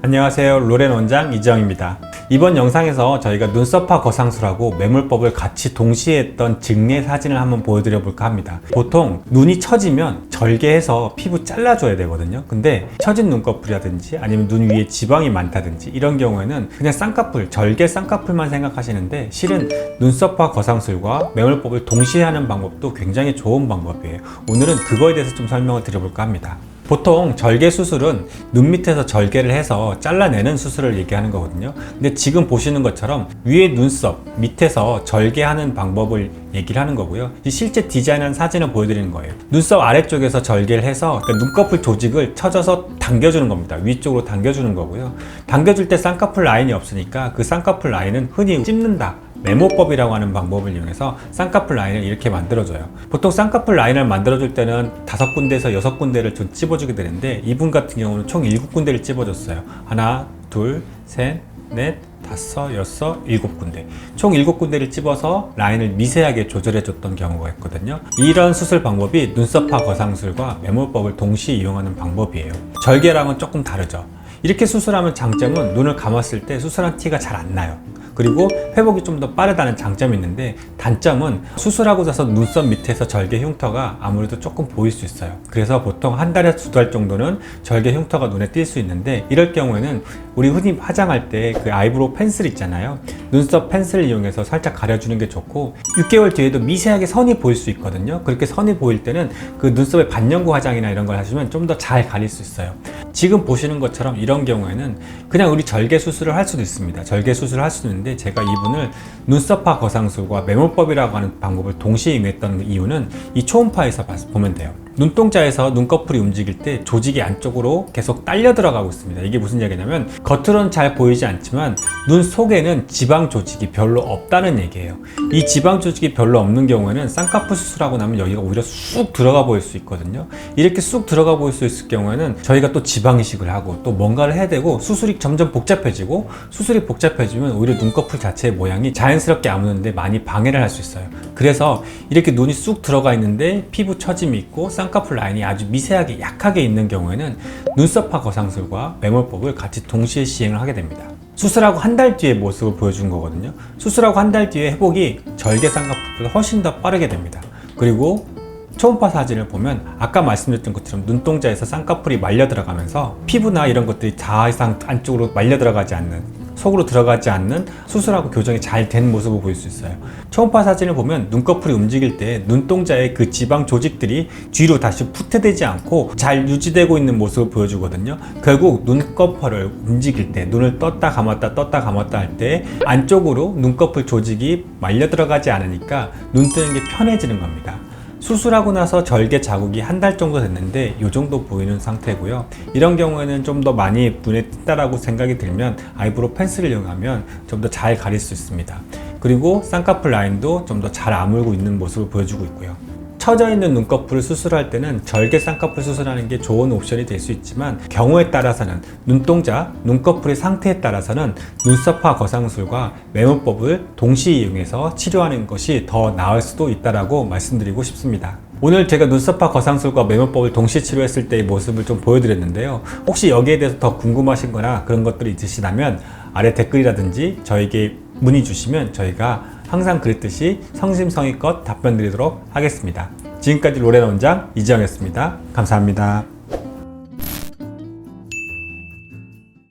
안녕하세요, 로렌 원장 이지영입니다. 이번 영상에서 저희가 눈썹화 거상술하고 매몰법을 같이 동시에 했던 증례 사진을 한번 보여드려 볼까 합니다. 보통 눈이 처지면 절개해서 피부 잘라줘야 되거든요. 근데 처진 눈꺼풀이라든지 아니면 눈 위에 지방이 많다든지 이런 경우에는 그냥 쌍꺼풀, 절개 쌍꺼풀만 생각하시는데 실은 눈썹화 거상술과 매몰법을 동시에 하는 방법도 굉장히 좋은 방법이에요. 오늘은 그거에 대해서 좀 설명을 드려볼까 합니다. 보통 절개 수술은 눈 밑에서 절개를 해서 잘라내는 수술을 얘기하는 거거든요. 근데 지금 보시는 것처럼 위에 눈썹 밑에서 절개하는 방법을 얘기를 하는 거고요. 실제 디자인한 사진을 보여드리는 거예요. 눈썹 아래쪽에서 절개를 해서 눈꺼풀 조직을 쳐져서 당겨주는 겁니다. 위쪽으로 당겨주는 거고요. 당겨줄 때 쌍꺼풀 라인이 없으니까 그 쌍꺼풀 라인은 흔히 찝는다, 매몰법이라고 하는 방법을 이용해서 쌍꺼풀 라인을 이렇게 만들어줘요. 보통 쌍꺼풀 라인을 만들어줄 때는 5군데에서 6군데를 좀 찝어주게 되는데 이분 같은 경우는 총 7군데를 찝어줬어요. 하나, 둘, 셋, 넷, 다섯, 여섯, 7군데. 총 7군데를 찝어서 라인을 미세하게 조절해줬던 경우가 있거든요. 이런 수술 방법이 눈썹화 거상술과 매몰법을 동시에 이용하는 방법이에요. 절개랑은 조금 다르죠. 이렇게 수술하면 장점은 눈을 감았을 때 수술한 티가 잘 안 나요. 그리고 회복이 좀 더 빠르다는 장점이 있는데 단점은 수술하고 나서 눈썹 밑에서 절개 흉터가 아무래도 조금 보일 수 있어요. 그래서 보통 한 달에서 2달 정도는 절개 흉터가 눈에 띌 수 있는데 이럴 경우에는 우리 흔히 화장할 때 그 아이브로우 펜슬 있잖아요. 눈썹 펜슬을 이용해서 살짝 가려주는 게 좋고 6개월 뒤에도 미세하게 선이 보일 수 있거든요. 그렇게 선이 보일 때는 그 눈썹의 반영구 화장이나 이런 걸 하시면 좀 더 잘 가릴 수 있어요. 지금 보시는 것처럼 이런 경우에는 그냥 우리 절개 수술을 할 수도 있습니다. 절개 수술을 할 수도 있는데 제가 이분을 눈썹화 거상술과 매몰법이라고 하는 방법을 동시에 이용했던 이유는 이 초음파에서 보면 돼요. 눈동자에서 눈꺼풀이 움직일 때 조직이 안쪽으로 계속 딸려 들어가고 있습니다. 이게 무슨 얘기냐면 겉으로는 잘 보이지 않지만 눈 속에는 지방 조직이 별로 없다는 얘기예요. 이 지방 조직이 별로 없는 경우에는 쌍꺼풀 수술하고 나면 여기가 오히려 쑥 들어가 보일 수 있거든요. 이렇게 쑥 들어가 보일 수 있을 경우에는 저희가 또 지방 이식을 하고 또 뭔가를 해야 되고 수술이 점점 복잡해지고 수술이 복잡해지면 오히려 눈꺼풀 자체의 모양이 자연스럽게 안 오는데 많이 방해를 할 수 있어요. 그래서 이렇게 눈이 쑥 들어가 있는데 피부 처짐이 있고 쌍꺼풀 라인이 아주 미세하게 약하게 있는 경우에는 눈썹화 거상술과 매몰법을 같이 동시에 시행을 하게 됩니다. 수술하고 한 달 뒤의 모습을 보여준 거거든요. 수술하고 한 달 뒤에 회복이 절개 쌍꺼풀보다 훨씬 더 빠르게 됩니다. 그리고 초음파 사진을 보면 아까 말씀드렸던 것처럼 눈동자에서 쌍꺼풀이 말려 들어가면서 피부나 이런 것들이 다 이상 안쪽으로 말려 들어가지 않는, 속으로 들어가지 않는 수술하고 교정이 잘 된 모습을 보일 수 있어요. 초음파 사진을 보면 눈꺼풀이 움직일 때 눈동자의 그 지방 조직들이 뒤로 다시 후퇴되지 않고 잘 유지되고 있는 모습을 보여주거든요. 결국 눈꺼풀을 움직일 때, 눈을 떴다 감았다 할 때 안쪽으로 눈꺼풀 조직이 말려 들어가지 않으니까 눈 뜨는 게 편해지는 겁니다. 수술하고 나서 절개 자국이 한 달 정도 됐는데 이 정도 보이는 상태고요. 이런 경우에는 좀 더 많이 눈에 띈다라고 생각이 들면 아이브로우 펜슬을 이용하면 좀 더 잘 가릴 수 있습니다. 그리고 쌍꺼풀 라인도 좀 더 잘 아물고 있는 모습을 보여주고 있고요. 처져 있는 눈꺼풀을 수술할 때는 절개 쌍꺼풀 수술하는 게 좋은 옵션이 될 수 있지만 경우에 따라서는 눈동자, 눈꺼풀의 상태에 따라서는 눈썹화 거상술과 매몰법을 동시에 이용해서 치료하는 것이 더 나을 수도 있다고 말씀드리고 싶습니다. 오늘 제가 눈썹화 거상술과 매몰법을 동시에 치료했을 때의 모습을 좀 보여드렸는데요. 혹시 여기에 대해서 더 궁금하신 거나 그런 것들이 있으시다면 아래 댓글이라든지 저에게 문의 주시면 저희가 항상 그랬듯이 성심성의껏 답변 드리도록 하겠습니다. 지금까지 로렌 원장 이지영이었습니다. 감사합니다.